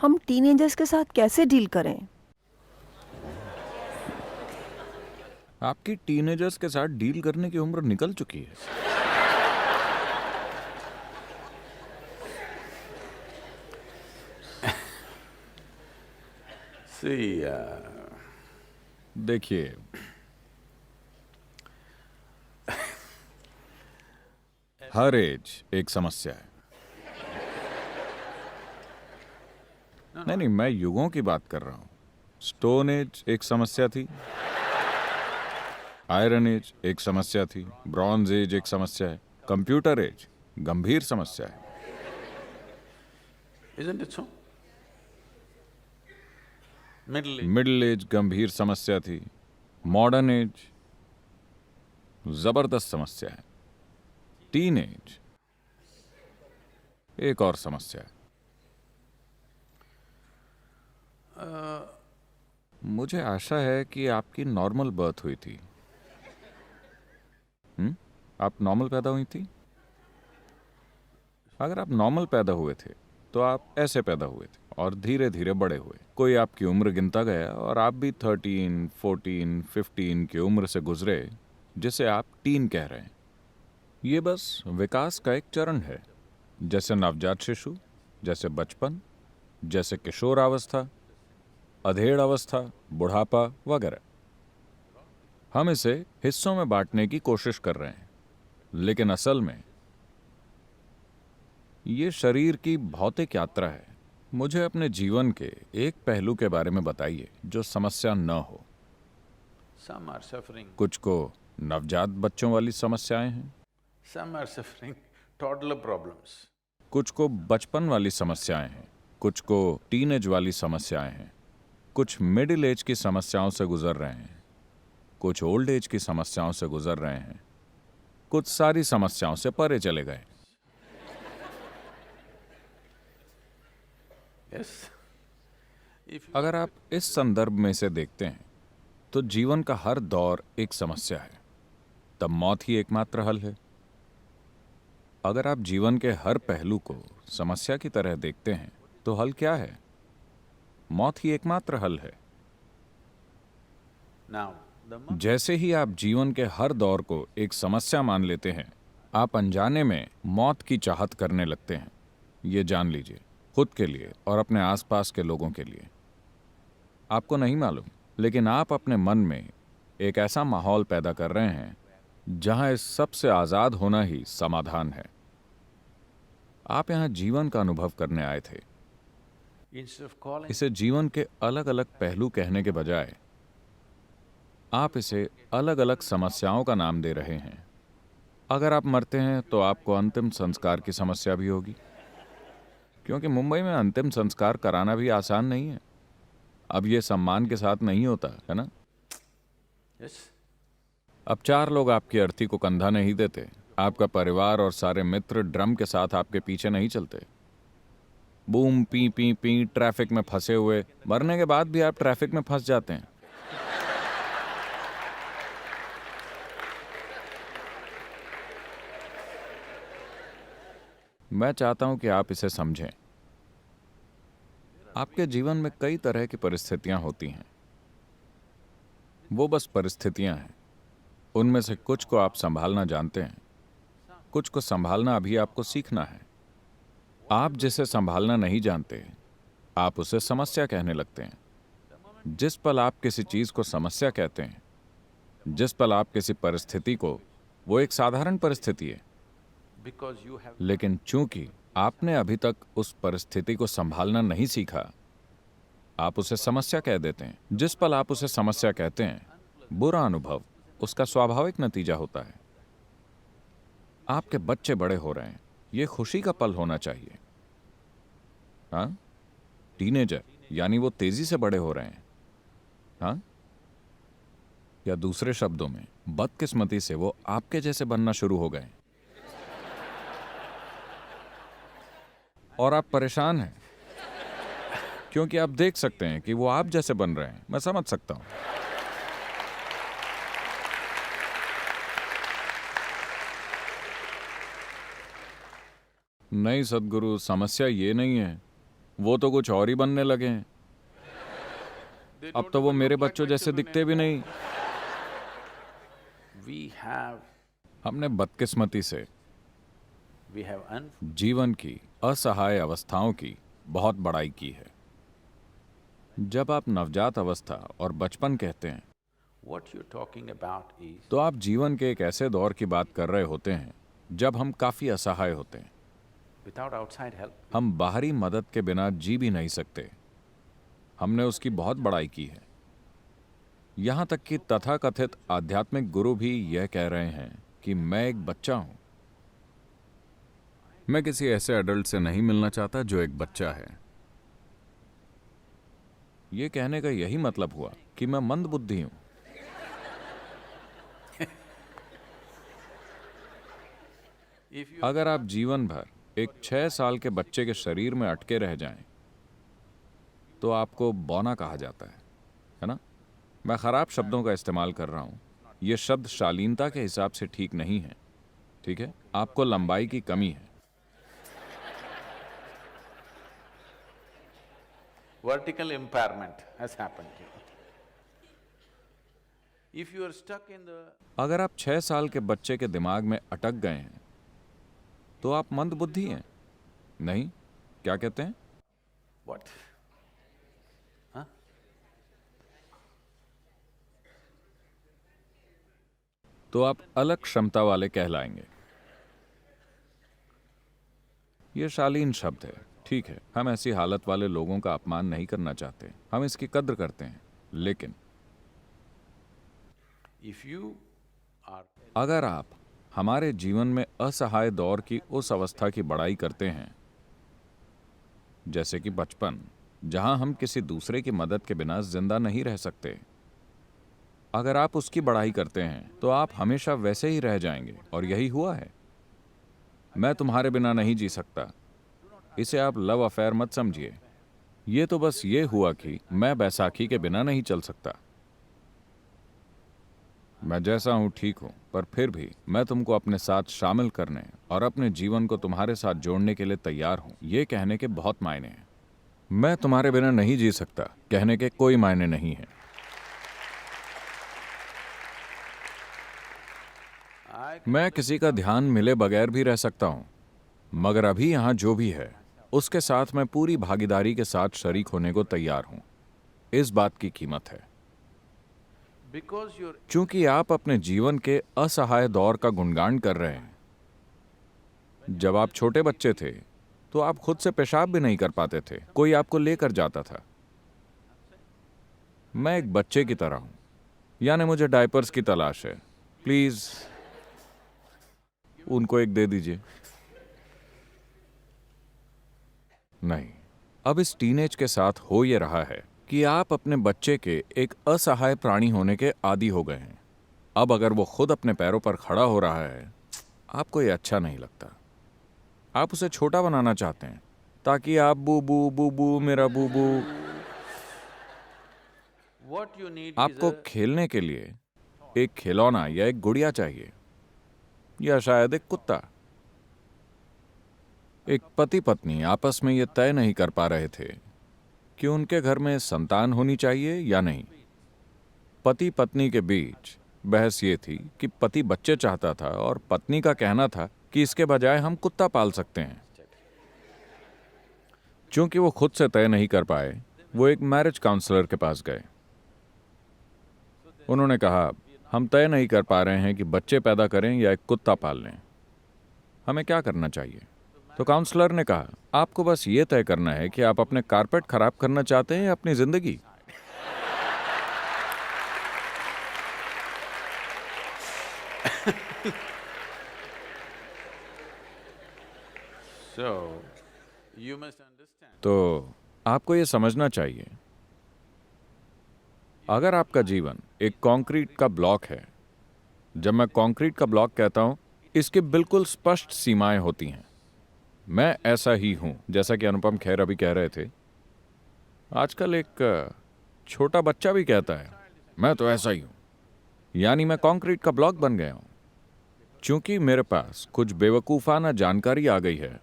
हम टीनेजर्स के साथ कैसे डील करें? आपकी टीनेजर्स के साथ डील करने की उम्र निकल चुकी है। See, देखिए, हर एज एक समस्या है। नहीं, मैं युगों की बात कर रहा हूं। स्टोन एज एक समस्या थी, आयरन एज एक समस्या थी, ब्रॉन्ज एज एक समस्या है, कंप्यूटर एज गंभीर समस्या है। isn't it so? Middle age. Middle age गंभीर समस्या थी, मॉडर्न एज जबरदस्त समस्या है, टीन एज एक और समस्या है। मुझे आशा है कि आपकी नॉर्मल बर्थ हुई थी। आप नॉर्मल पैदा हुई थी? अगर आप नॉर्मल पैदा हुए थे तो आप ऐसे पैदा हुए थे और धीरे धीरे बड़े हुए। कोई आपकी उम्र गिनता गया और आप भी 13, 14, 15 की उम्र से गुजरे, जिसे आप टीन कह रहे हैं। ये बस विकास का एक चरण है, जैसे नवजात शिशु, जैसे बचपन, जैसे किशोरावस्था, अधेड़ अवस्था, बुढ़ापा वगैरह। हम इसे हिस्सों में बांटने की कोशिश कर रहे हैं, लेकिन असल में ये शरीर की भौतिक यात्रा है। मुझे अपने जीवन के एक पहलू के बारे में बताइए जो समस्या न हो। Some are suffering. कुछ को नवजात बच्चों वाली समस्याएं हैं, Some are suffering toddler problems. कुछ को बचपन वाली समस्याएं हैं, कुछ को टीनेज वाली समस्याएं हैं, कुछ मिडिल एज की समस्याओं से गुजर रहे हैं, कुछ ओल्ड एज की समस्याओं से गुजर रहे हैं, कुछ सारी समस्याओं से परे चले गए। Yes. If you अगर आप इस संदर्भ में से देखते हैं तो जीवन का हर दौर एक समस्या है, तब मौत ही एकमात्र हल है। अगर आप जीवन के हर पहलू को समस्या की तरह देखते हैं तो हल क्या है? मौत ही एकमात्र हल है। now, the moment जैसे ही आप जीवन के हर दौर को एक समस्या मान लेते हैं, आप अनजाने में मौत की चाहत करने लगते हैं। ये जान लीजिए, खुद के लिए और अपने आसपास के लोगों के लिए। आपको नहीं मालूम, लेकिन आप अपने मन में एक ऐसा माहौल पैदा कर रहे हैं जहां इस सब से आजाद होना ही समाधान है। आप यहां जीवन का अनुभव करने आए थे। instead of calling इसे जीवन के अलग अलग पहलू कहने के बजाय आप इसे अलग अलग समस्याओं का नाम दे रहे हैं। अगर आप मरते हैं तो आपको अंतिम संस्कार की समस्या भी होगी, क्योंकि मुंबई में अंतिम संस्कार कराना भी आसान नहीं है। अब ये सम्मान के साथ नहीं होता है ना। yes, अब 4 लोग आपकी अर्थी को कंधा नहीं देते, आपका परिवार और सारे मित्र ड्रम के साथ आपके पीछे नहीं चलते। Boom P P P traffic में फंसे हुए, मरने के बाद भी आप ट्रैफिक में फंस जाते हैं। मैं चाहता हूं कि आप इसे समझें। आपके जीवन में कई तरह की परिस्थितियां होती हैं। वो बस परिस्थितियां हैं। उनमें से कुछ को आप संभालना जानते हैं, कुछ को संभालना अभी आपको सीखना है। आप जिसे संभालना नहीं जानते, आप उसे समस्या कहने लगते हैं। जिस पल आप किसी चीज को समस्या कहते हैं, जिस पल आप किसी परिस्थिति को, वो एक साधारण परिस्थिति है, because you have लेकिन चूंकि आपने अभी तक उस परिस्थिति को संभालना नहीं सीखा, आप उसे समस्या कह देते हैं। जिस पल आप उसे समस्या कहते हैं, बुरा अनुभव उसका स्वाभाविक नतीजा होता है। आपके बच्चे बड़े हो रहे हैं, ये खुशी का पल होना चाहिए। हाँ, टीनेजर यानी वो तेजी से बड़े हो रहे हैं। हाँ, या दूसरे शब्दों में, बदकिस्मती से वो आपके जैसे बनना शुरू हो गए और आप परेशान हैं क्योंकि आप देख सकते हैं कि वो आप जैसे बन रहे हैं। मैं समझ सकता हूं। नहीं सद्गुरु, समस्या ये नहीं है। वो तो कुछ और ही बनने लगे हैं। अब तो वो मेरे बच्चों जैसे दिखते भी नहीं। We have, हमने बदकिस्मती से we have जीवन की असहाय अवस्थाओं की बहुत बड़ाई की है। जब आप नवजात अवस्था और बचपन कहते हैं what you're talking about is तो आप जीवन के एक ऐसे दौर की बात कर रहे होते हैं जब हम काफी असहाय होते हैं। without outside help. हम बाहरी मदद के बिना जी भी नहीं सकते। हमने उसकी बहुत बड़ाई की है। यहां तक कि तथाकथित आध्यात्मिक गुरु भी यह कह रहे हैं कि मैं एक बच्चा हूं। मैं किसी ऐसे एडल्ट से नहीं मिलना चाहता जो एक बच्चा है। यह कहने का यही मतलब हुआ कि मैं मंदबुद्धि हूं। If you अगर आप जीवन भर एक 6 साल के बच्चे के शरीर में अटके रह जाएं, तो आपको बौना कहा जाता है ना? मैं खराब शब्दों का इस्तेमाल कर रहा हूं। यह शब्द शालीनता के हिसाब से ठीक नहीं है। ठीक है, आपको लंबाई की कमी है। vertical impairment has happened to you. If you are stuck in the अगर आप 6 साल के बच्चे के दिमाग में अटक गए हैं तो आप मंदबुद्धि हैं। नहीं, क्या कहते हैं? what? Huh? तो आप अलग क्षमता वाले कहलाएंगे। यह शालीन शब्द है, ठीक है। हम ऐसी हालत वाले लोगों का अपमान नहीं करना चाहते, हम इसकी कद्र करते हैं। लेकिन If you are अगर आप हमारे जीवन में असहाय दौर की उस अवस्था की बड़ाई करते हैं, जैसे कि बचपन, जहां हम किसी दूसरे की मदद के बिना जिंदा नहीं रह सकते, अगर आप उसकी बड़ाई करते हैं तो आप हमेशा वैसे ही रह जाएंगे। और यही हुआ है। मैं तुम्हारे बिना नहीं जी सकता, इसे आप लव अफेयर मत समझिए। ये तो बस ये हुआ कि मैं बैसाखी के बिना नहीं चल सकता। मैं जैसा हूं ठीक हूं, पर फिर भी मैं तुमको अपने साथ शामिल करने और अपने जीवन को तुम्हारे साथ जोड़ने के लिए तैयार हूं। ये कहने के बहुत मायने हैं। मैं तुम्हारे बिना नहीं जी सकता कहने के कोई मायने नहीं है। I मैं किसी का ध्यान मिले बगैर भी रह सकता हूं, मगर अभी यहां जो भी है उसके साथ मैं पूरी भागीदारी के साथ शरीक होने को तैयार हूं। इस बात की कीमत है। because you're चूंकि आप अपने जीवन के असहाय दौर का गुणगान कर रहे हैं। जब आप छोटे बच्चे थे तो आप खुद से पेशाब भी नहीं कर पाते थे, कोई आपको लेकर जाता था। मैं एक बच्चे की तरह हूं, यानी मुझे डायपर्स की तलाश है। प्लीज उनको एक दे दीजिए। नहीं, अब इस टीनेज के साथ हो ये रहा है कि आप अपने बच्चे के एक असहाय प्राणी होने के आदी हो गए हैं। अब अगर वो खुद अपने पैरों पर खड़ा हो रहा है, आपको ये अच्छा नहीं लगता। आप उसे छोटा बनाना चाहते हैं ताकि आप बूबू बूबू मेरा बूबू। what you need आपको is खेलने के लिए एक खिलौना या एक गुड़िया चाहिए, या शायद एक कुत्ता। एक पति पत्नी आपस में ये तय नहीं कर पा रहे थे कि उनके घर में संतान होनी चाहिए या नहीं। पति पत्नी के बीच बहस ये थी कि पति बच्चे चाहता था और पत्नी का कहना था कि इसके बजाय हम कुत्ता पाल सकते हैं। चूंकि वो खुद से तय नहीं कर पाए, वो एक मैरिज काउंसलर के पास गए। उन्होंने कहा, हम तय नहीं कर पा रहे हैं कि बच्चे पैदा करें या एक कुत्ता पाल लें, हमें क्या करना चाहिए? तो काउंसलर ने कहा, आपको बस ये तय करना है कि आप अपने कारपेट खराब करना चाहते हैं या अपनी जिंदगी। so you must understand तो आपको ये समझना चाहिए, अगर आपका जीवन एक कंक्रीट का ब्लॉक है, जब मैं कंक्रीट का ब्लॉक कहता हूं, इसकी बिल्कुल स्पष्ट सीमाएं होती हैं। मैं ऐसा ही हूं, जैसा कि अनुपम खेर अभी कह रहे थे। आजकल एक छोटा बच्चा भी कहता है, मैं तो ऐसा ही हूं, यानी मैं कंक्रीट का ब्लॉक बन गया हूं। चूंकि मेरे पास कुछ बेवकूफाना जानकारी आ गई है,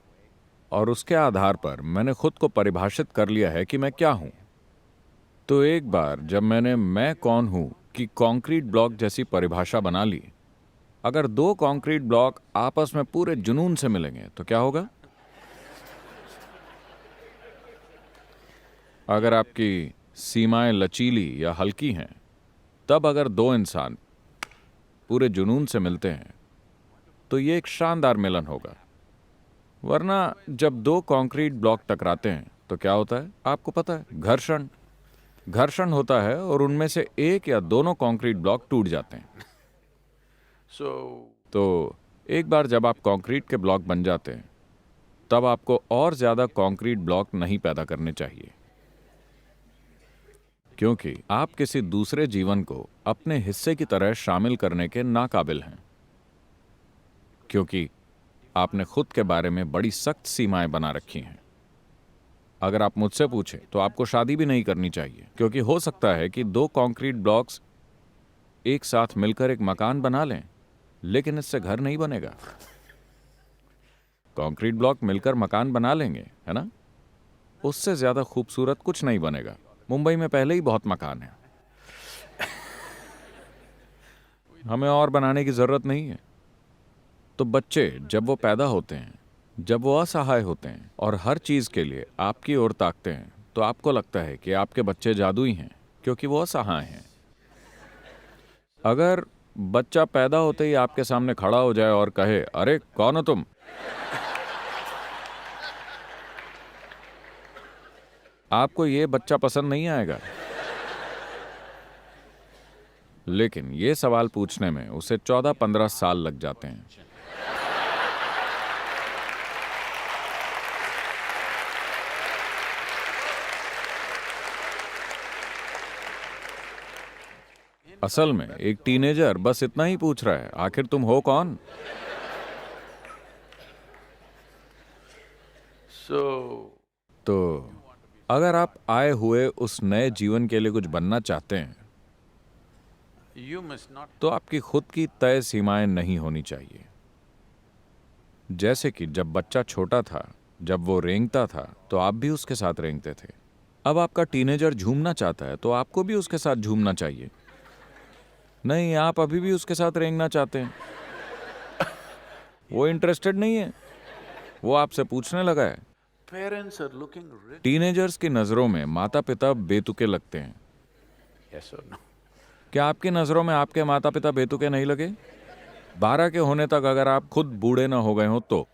और उसके आधार पर मैंने खुद को परिभाषित कर लिया है कि मैं क्या हूं। तो एक बार जब मैंने मैं कौन हूं कि कंक्रीट ब्लॉक जैसी परिभाषा बना ली, अगर दो कंक्रीट ब्लॉक आपस में पूरे जुनून से मिलेंगे तो क्या होगा? अगर आपकी सीमाएं लचीली या हल्की हैं, तब अगर दो इंसान पूरे जुनून से मिलते हैं तो ये एक शानदार मिलन होगा। वरना जब दो कंक्रीट ब्लॉक टकराते हैं तो क्या होता है आपको पता है? घर्षण। घर्षण होता है और उनमें से एक या दोनों कंक्रीट ब्लॉक टूट जाते हैं। तो एक बार जब आप कंक्रीट के ब्लॉक बन जाते हैं, तब आपको और ज्यादा कंक्रीट ब्लॉक नहीं पैदा करने चाहिए, क्योंकि आप किसी दूसरे जीवन को अपने हिस्से की तरह शामिल करने के नाकाबिल हैं, क्योंकि आपने खुद के बारे में बड़ी सख्त सीमाएं बना रखी हैं। अगर आप मुझसे पूछें तो आपको शादी भी नहीं करनी चाहिए, क्योंकि हो सकता है कि दो कंक्रीट ब्लॉक्स एक साथ मिलकर एक मकान बना लें, लेकिन इससे घर नहीं बनेगा। कंक्रीट ब्लॉक मिलकर मकान बना लेंगे, है ना? उससे ज्यादा खूबसूरत कुछ नहीं बनेगा। मुंबई में पहले ही बहुत मकान है, हमें और बनाने की जरूरत नहीं है। तो बच्चे जब वो पैदा होते हैं, जब वो असहाय होते हैं और हर चीज के लिए आपकी ओर ताकते हैं, तो आपको लगता है कि आपके बच्चे जादुई हैं, क्योंकि वो असहाय हैं। अगर बच्चा पैदा होते ही आपके सामने खड़ा हो जाए और कहे, अरे कौन हो तुम, आपको ये बच्चा पसंद नहीं आएगा। लेकिन ये सवाल पूछने में उसे 14-15 साल लग जाते हैं। असल में एक टीनेजर बस इतना ही पूछ रहा है, आखिर तुम हो कौन? तो अगर आप आए हुए उस नए जीवन के लिए कुछ बनना चाहते हैं, तो आपकी खुद की तय सीमाएं नहीं होनी चाहिए। जैसे कि जब बच्चा छोटा था, जब वो रेंगता था, तो आप भी उसके साथ रेंगते थे। अब आपका टीनेजर झूमना चाहता है, तो आपको भी उसके साथ झूमना चाहिए। नहीं, आप अभी भी उसके साथ रेंगना चाहते हैं। वो इंटरेस्टेड नहीं है, वो आपसे पूछने लगा है। टीनेजर्स की नजरों में माता पिता बेतुके लगते हैं। क्या आपकी नजरों में आपके माता पिता बेतुके नहीं लगे? 12 के होने तक अगर आप खुद बूढ़े ना हो गए हो तो।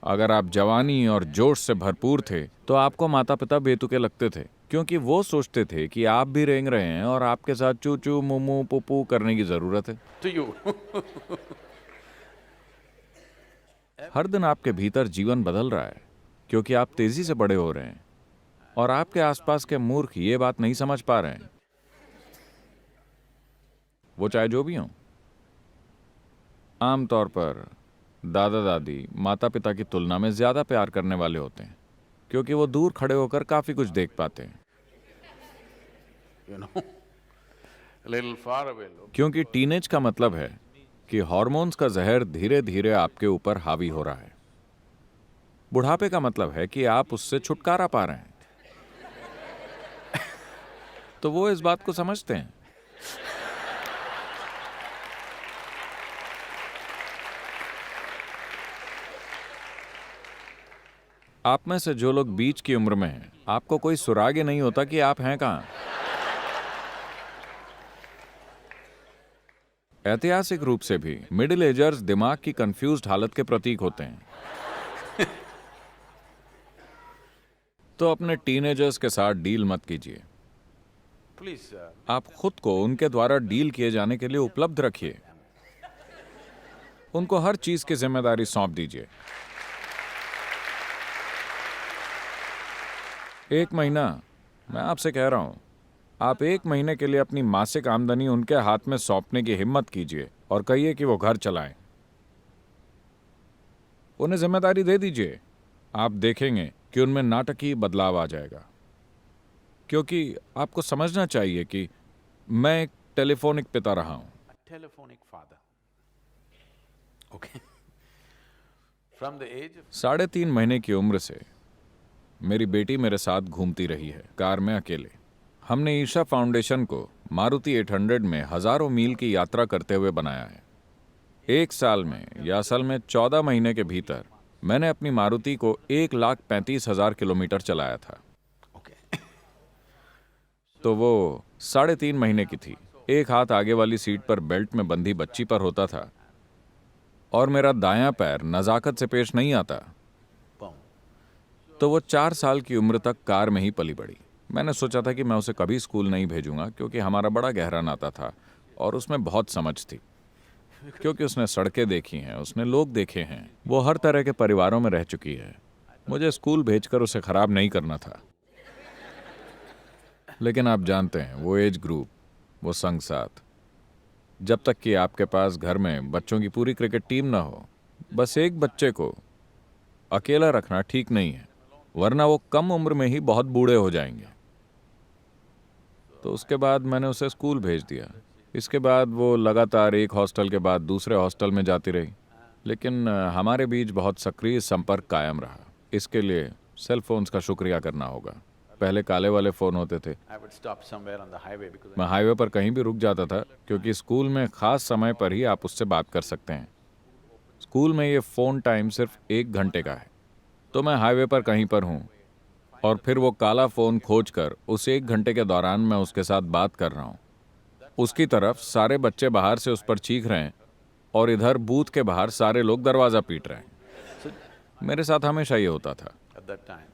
अगर आप जवानी और जोश से भरपूर थे, तो आपको माता पिता बेतुके लगते थे, क्योंकि वो सोचते थे कि आप भी रेंग रहे हैं और आपके साथ चू चू मुमू पुपू करने की जरूरत है। हर दिन आपके भीतर जीवन बदल रहा है, क्योंकि आप तेजी से बड़े हो रहे हैं और आपके आसपास के मूर्ख ये बात नहीं समझ पा रहे हैं। वो चाहे जो भी हो। आमतौर पर दादा दादी माता पिता की तुलना में ज्यादा प्यार करने वाले होते हैं, क्योंकि वो दूर खड़े होकर काफी कुछ देख पाते हैं। क्योंकि टीनेज का मतलब है कि हार्मोन्स का जहर धीरे धीरे आपके ऊपर हावी हो रहा है। बुढ़ापे का मतलब है कि आप उससे छुटकारा पा रहे हैं। तो वो इस बात को समझते हैं। आप में से जो लोग बीच की उम्र में हैं, आपको कोई सुराग ही नहीं होता कि आप हैं कहां। ऐतिहासिक रूप से भी मिडिल एजर्स दिमाग की कंफ्यूज्ड हालत के प्रतीक होते हैं। तो अपने टीनेजर्स के साथ डील मत कीजिए। आप खुद को उनके द्वारा डील किए जाने के लिए उपलब्ध रखिए। उनको हर चीज की जिम्मेदारी सौंप दीजिए। 1 महीना, मैं आपसे कह रहा हूं, आप 1 महीने के लिए अपनी मासिक आमदनी उनके हाथ में सौंपने की हिम्मत कीजिए और कहिए कि वो घर चलाएं। उन्हें जिम्मेदारी दे दीजिए। आप देखेंगे कि उनमें नाटकीय बदलाव आ जाएगा। क्योंकि आपको समझना चाहिए कि मैं एक टेलीफोनिक पिता रहा हूं। From the age of 3.5 महीने की उम्र से मेरी बेटी मेरे साथ घूमती रही है, कार में अकेले। हमने ईशा फाउंडेशन को मारुति 800 में हजारों मील की यात्रा करते हुए बनाया है। 1 साल में या असल में 14 महीने के भीतर मैंने अपनी मारुति को 1,35,000 किलोमीटर चलाया था। okay. तो वो 3.5 महीने की थी। एक हाथ आगे वाली सीट पर बेल्ट में बंधी बच्ची पर होता था और मेरा दायां पैर नजाकत से पेश नहीं आता। Boom. तो वो 4 साल की उम्र तक कार में ही पली बड़ी। मैंने सोचा था कि मैं उसे कभी स्कूल नहीं भेजूंगा, क्योंकि हमारा बड़ा गहरा नाता था और उसमें बहुत समझ थी, क्योंकि उसने सड़कें देखी हैं, उसने लोग देखे हैं, वो हर तरह के परिवारों में रह चुकी है। मुझे स्कूल भेजकर उसे खराब नहीं करना था। लेकिन आप जानते हैं, वो एज ग्रुप, वो संग साथ, जब तक कि आपके पास घर में बच्चों की पूरी क्रिकेट टीम ना हो, बस एक बच्चे को अकेला रखना ठीक नहीं है, वरना वो कम उम्र में ही बहुत बूढ़े हो जाएंगे। तो उसके बाद मैंने उसे स्कूल भेज दिया। इसके बाद वो लगातार एक हॉस्टल के बाद दूसरे हॉस्टल में जाती रही, लेकिन हमारे बीच बहुत सक्रिय संपर्क कायम रहा। इसके लिए सेल फोन्स का शुक्रिया करना होगा। पहले काले वाले फ़ोन होते थे। I would stop somewhere on the highway because मैं हाईवे पर कहीं भी रुक जाता था, क्योंकि स्कूल में ख़ास समय पर ही आप उससे बात कर सकते हैं। स्कूल में ये फ़ोन टाइम सिर्फ 1 घंटे का है। तो मैं हाईवे पर कहीं पर हूँ और फिर वो काला फ़ोन खोजकर उस 1 घंटे के दौरान मैं उसके साथ बात कर रहा हूँ। उसकी तरफ सारे बच्चे बाहर से उस पर चीख रहे हैं और इधर बूथ के बाहर सारे लोग दरवाज़ा पीट रहे हैं। मेरे साथ हमेशा ये होता था। at that time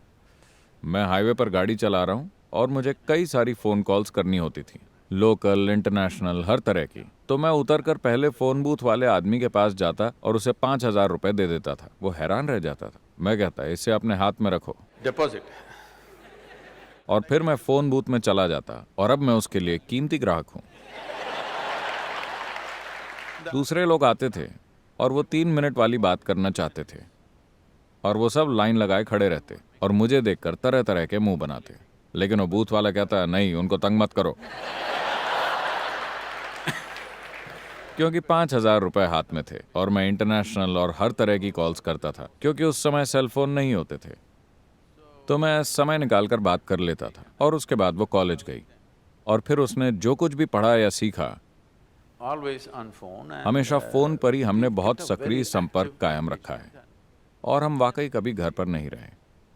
मैं हाईवे पर गाड़ी चला रहा हूँ और मुझे कई सारी फ़ोन कॉल्स करनी होती थी, लोकल, इंटरनेशनल, हर तरह की। तो मैं उतरकर पहले फ़ोन बूथ वाले आदमी के पास जाता और उसे 5,000 रुपये दे देता था। वो हैरान रह जाता था। मैं कहता, इसे अपने हाथ में रखो। deposit. और फिर मैं फ़ोन बूथ में चला जाता और अब मैं उसके लिए कीमती ग्राहक हूँ। दूसरे लोग आते थे और वो 3 मिनट वाली बात करना चाहते थे और वो सब लाइन लगाए खड़े रहते और मुझे देखकर तरह तरह के मुंह बनाते। लेकिन वो बूथ वाला कहता, नहीं, उनको तंग मत करो। क्योंकि 5,000 रुपये हाथ में थे और मैं इंटरनेशनल और हर तरह की कॉल्स करता था, क्योंकि उस समय सेल फोन नहीं होते थे। तो मैं समय निकालकर बात कर लेता था। और उसके बाद वो कॉलेज गई और फिर उसने जो कुछ भी पढ़ा या सीखा, Always on phone and हमेशा फ़ोन पर ही हमने we बहुत kept a सक्रिय very संपर्क active कायम रखा है। communication. और हम वाकई कभी घर पर नहीं रहे।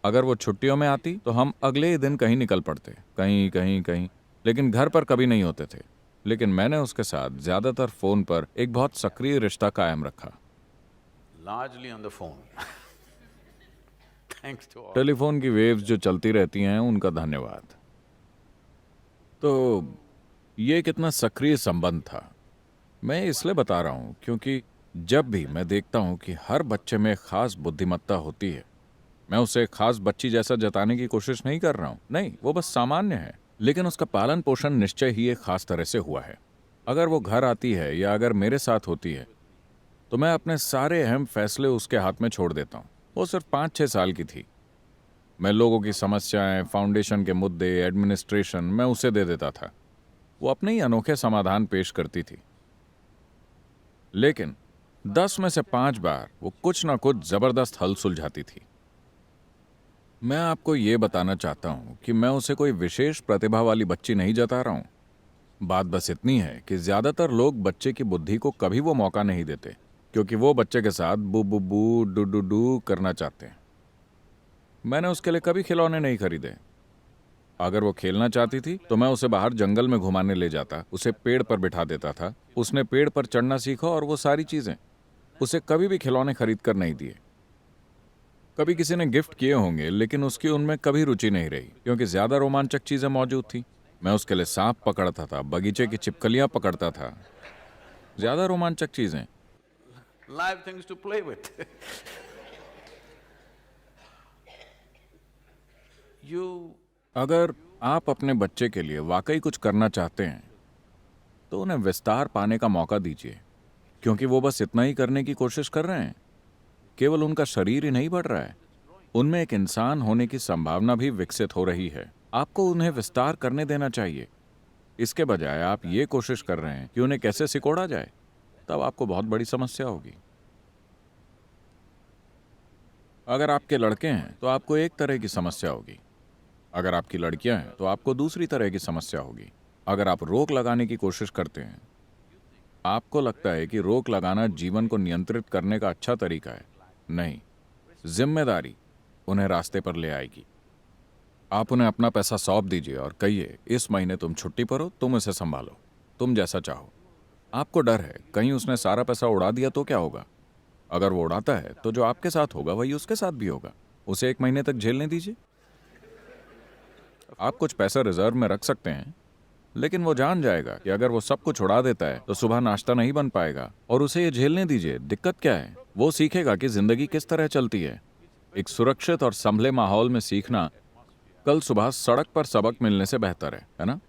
अगर वो छुट्टियों में आती तो हम अगले ही दिन कहीं निकल पड़ते, कहीं कहीं कहीं, लेकिन घर पर कभी नहीं होते थे। लेकिन मैंने उसके साथ ज़्यादातर फ़ोन पर एक बहुत सक्रिय रिश्ता कायम रखा। Largely on the phone. Thanks to all. Telephone की वेव्स जो चलती रहती हैं, उनका धन्यवाद। तो ये कितना सक्रिय संबंध था, मैं इसलिए बता रहा हूँ क्योंकि जब भी मैं देखता हूँ कि हर बच्चे में खास बुद्धिमत्ता होती है, मैं उसे खास बच्ची जैसा जताने की कोशिश नहीं कर रहा हूँ। नहीं, वो बस सामान्य है, लेकिन उसका पालन पोषण निश्चय ही एक खास तरह से हुआ है। अगर वो घर आती है या अगर मेरे साथ होती है तो मैं अपने सारे अहम फैसले उसके हाथ में छोड़ देता हूँ। वो सिर्फ 5-6 साल की थी। मैं लोगों की समस्याएं, फाउंडेशन के मुद्दे, एडमिनिस्ट्रेशन मैं उसे दे देता था। वो अपने ही अनोखे समाधान पेश करती थी। लेकिन 10 में से 5 बार वो कुछ ना कुछ जबरदस्त हल सुलझाती थी। मैं आपको ये बताना चाहता हूँ कि मैं उसे कोई विशेष प्रतिभा वाली बच्ची नहीं जता रहा हूँ। बात बस इतनी है कि ज्यादातर लोग बच्चे की बुद्धि को कभी वो मौका नहीं देते, क्योंकि वो बच्चे के साथ बू बू बू डू डू डू करना चाहते हैं। मैंने उसके लिए कभी खिलौने नहीं खरीदे। अगर वो खेलना चाहती थी तो मैं उसे बाहर जंगल में घुमाने ले जाता, उसे पेड़ पर बिठा देता था। उसने पेड़ पर चढ़ना सीखा और वो सारी चीजें। उसे कभी भी खिलौने खरीद कर नहीं दिए। कभी किसी ने गिफ्ट किए होंगे, लेकिन उसकी उनमें कभी रुचि नहीं रही, क्योंकि ज्यादा रोमांचक चीजें मौजूद थी। मैं उसके लिए सांप पकड़ता था, बगीचे की छिपकलियां पकड़ता था, ज्यादा रोमांचक चीजें। Live things to play with. You अगर आप अपने बच्चे के लिए वाकई कुछ करना चाहते हैं तो उन्हें विस्तार पाने का मौका दीजिए, क्योंकि वो बस इतना ही करने की कोशिश कर रहे हैं। केवल उनका शरीर ही नहीं बढ़ रहा है, उनमें एक इंसान होने की संभावना भी विकसित हो रही है। आपको उन्हें विस्तार करने देना चाहिए। इसके बजाय आप ये कोशिश कर रहे हैं कि उन्हें कैसे सिकोड़ा जाए, तब आपको बहुत बड़ी समस्या होगी। अगर आपके लड़के हैं तो आपको एक तरह की समस्या होगी, अगर आपकी लड़कियां हैं तो आपको दूसरी तरह की समस्या होगी। अगर आप रोक लगाने की कोशिश करते हैं, आपको लगता है कि रोक लगाना जीवन को नियंत्रित करने का अच्छा तरीका है। नहीं, जिम्मेदारी उन्हें रास्ते पर ले आएगी। आप उन्हें अपना पैसा सौंप दीजिए और कहिए, इस महीने तुम छुट्टी पर हो, तुम इसे संभालो, तुम जैसा चाहो। आपको डर है कहीं उसने सारा पैसा उड़ा दिया तो क्या होगा। अगर वो उड़ाता है तो जो आपके साथ होगा वही उसके साथ भी होगा। उसे 1 महीने तक झेलने दीजिए। आप कुछ पैसा रिजर्व में रख सकते हैं, लेकिन वो जान जाएगा कि अगर वो सब कुछ उड़ा देता है तो सुबह नाश्ता नहीं बन पाएगा, और उसे ये झेलने दीजिए। दिक्कत क्या है? वो सीखेगा कि जिंदगी किस तरह चलती है। एक सुरक्षित और संभले माहौल में सीखना कल सुबह सड़क पर सबक मिलने से बेहतर है ना?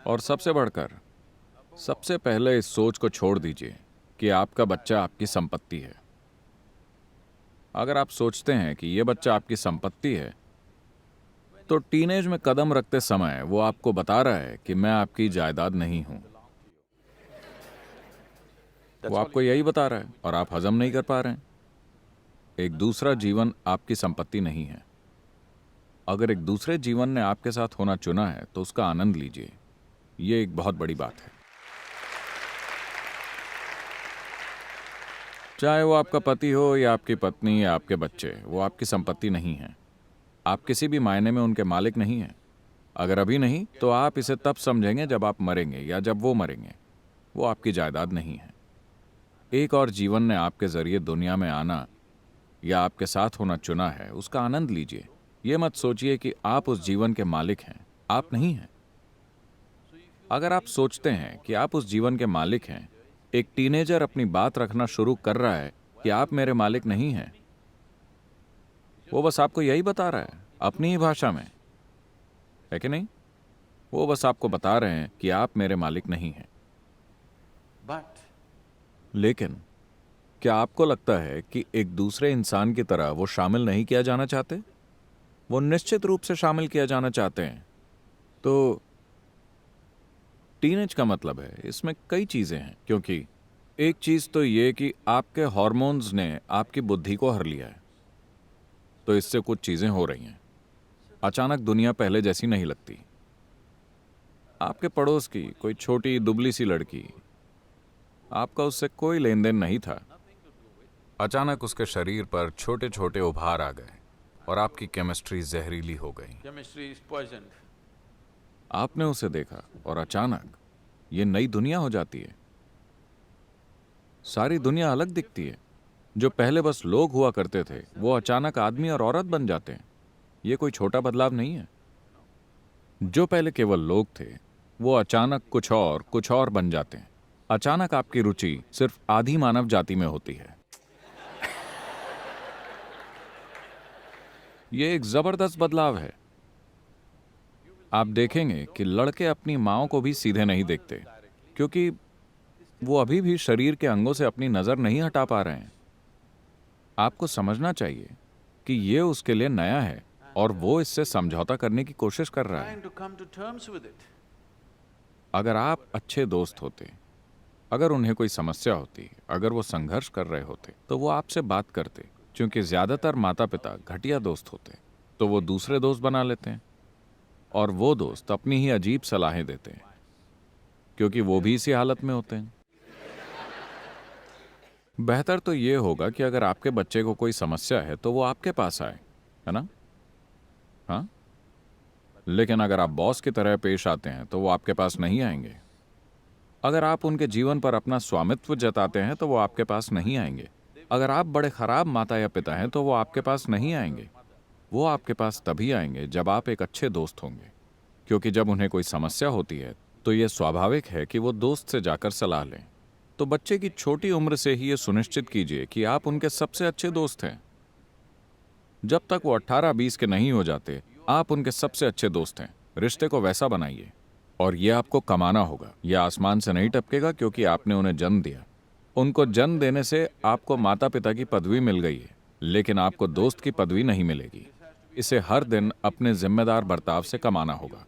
और सबसे बढ़कर, सबसे पहले इस सोच को छोड़ दीजिए कि आपका बच्चा आपकी संपत्ति है। अगर आप सोचते हैं कि यह बच्चा आपकी संपत्ति है, तो टीनेज में कदम रखते समय वो आपको बता रहा है कि मैं आपकी जायदाद नहीं हूं। वो आपको यही बता रहा है और आप हजम नहीं कर पा रहे हैं। एक दूसरा जीवन आपकी संपत्ति नहीं है। अगर एक दूसरे जीवन ने आपके साथ होना चुना है तो उसका आनंद लीजिए। ये एक बहुत बड़ी बात है। चाहे वो आपका पति हो या आपकी पत्नी या आपके बच्चे, वो आपकी संपत्ति नहीं है। आप किसी भी मायने में उनके मालिक नहीं हैं। अगर अभी नहीं तो आप इसे तब समझेंगे जब आप मरेंगे या जब वो मरेंगे। वो आपकी जायदाद नहीं है। एक और जीवन ने आपके जरिए दुनिया में आना या आपके साथ होना चुना है, उसका आनंद लीजिए। ये मत सोचिए कि आप उस जीवन के मालिक हैं। आप नहीं हैं। अगर आप सोचते हैं कि आप उस जीवन के मालिक हैं, एक टीनेजर अपनी बात रखना शुरू कर रहा है कि आप मेरे मालिक नहीं हैं। वो बस आपको यही बता रहा है अपनी ही भाषा में, है कि नहीं? वो बस आपको बता रहे हैं कि आप मेरे मालिक नहीं हैं। But लेकिन क्या आपको लगता है कि एक दूसरे इंसान की तरह वो शामिल नहीं किया जाना चाहते? वो निश्चित रूप से शामिल किया जाना चाहते हैं। तो टीनेज का मतलब है, इसमें कई चीजें हैं। क्योंकि एक चीज तो ये कि आपके हार्मोन्स ने आपकी बुद्धि को हर लिया है, तो इससे कुछ चीजें हो रही हैं। अचानक दुनिया पहले जैसी नहीं लगती। आपके पड़ोस की कोई छोटी दुबली सी लड़की, आपका उससे कोई लेन देन नहीं था, अचानक उसके शरीर पर छोटे छोटे उभार आ गए और आपकी केमिस्ट्री जहरीली हो गई। chemistry is poisoned. आपने उसे देखा और अचानक ये नई दुनिया हो जाती है। सारी दुनिया अलग दिखती है। जो पहले बस लोग हुआ करते थे, वो अचानक आदमी और औरत बन जाते हैं। ये कोई छोटा बदलाव नहीं है। जो पहले केवल लोग थे, वो अचानक कुछ और बन जाते हैं। अचानक आपकी रुचि सिर्फ आधी मानव जाति में होती है। ये एक जबरदस्त बदलाव है। आप देखेंगे कि लड़के अपनी माओ को भी सीधे नहीं देखते, क्योंकि वो अभी भी शरीर के अंगों से अपनी नजर नहीं हटा पा रहे हैं। आपको समझना चाहिए कि ये उसके लिए नया है और वो इससे समझौता करने की कोशिश कर रहा है। Trying to come to terms with it. अगर आप अच्छे दोस्त होते, अगर उन्हें कोई समस्या होती, अगर वो संघर्ष कर रहे होते, तो वो आपसे बात करते। क्योंकि ज्यादातर माता पिता घटिया दोस्त होते, तो वो दूसरे दोस्त बना लेते हैं, और वो दोस्त अपनी ही अजीब सलाहें देते हैं, क्योंकि वो भी इसी हालत में होते हैं। बेहतर तो ये होगा कि अगर आपके बच्चे को कोई समस्या है तो वो आपके पास आए, है ना? हाँ, लेकिन अगर आप बॉस की तरह पेश आते हैं तो वो आपके पास नहीं आएंगे। अगर आप उनके जीवन पर अपना स्वामित्व जताते हैं तो वो आपके पास नहीं आएंगे। अगर आप बड़े खराब माता या पिता हैं तो वो आपके पास नहीं आएंगे। वो आपके पास तभी आएंगे जब आप एक अच्छे दोस्त होंगे, क्योंकि जब उन्हें कोई समस्या होती है तो यह स्वाभाविक है कि वो दोस्त से जाकर सलाह लें। तो बच्चे की छोटी उम्र से ही ये सुनिश्चित कीजिए कि आप उनके सबसे अच्छे दोस्त हैं। जब तक वो 18-20 के नहीं हो जाते, आप उनके सबसे अच्छे दोस्त हैं। रिश्ते को वैसा बनाइए, और ये आपको कमाना होगा। यह आसमान से नहीं टपकेगा, क्योंकि आपने उन्हें जन्म दिया। उनको जन्म देने से आपको माता पिता की पदवी मिल गई है, लेकिन आपको दोस्त की पदवी नहीं मिलेगी। इसे हर दिन अपने जिम्मेदार बर्ताव से कमाना होगा।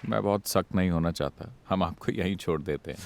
मैं बहुत सख्त नहीं होना चाहता, हम आपको यहीं छोड़ देते हैं।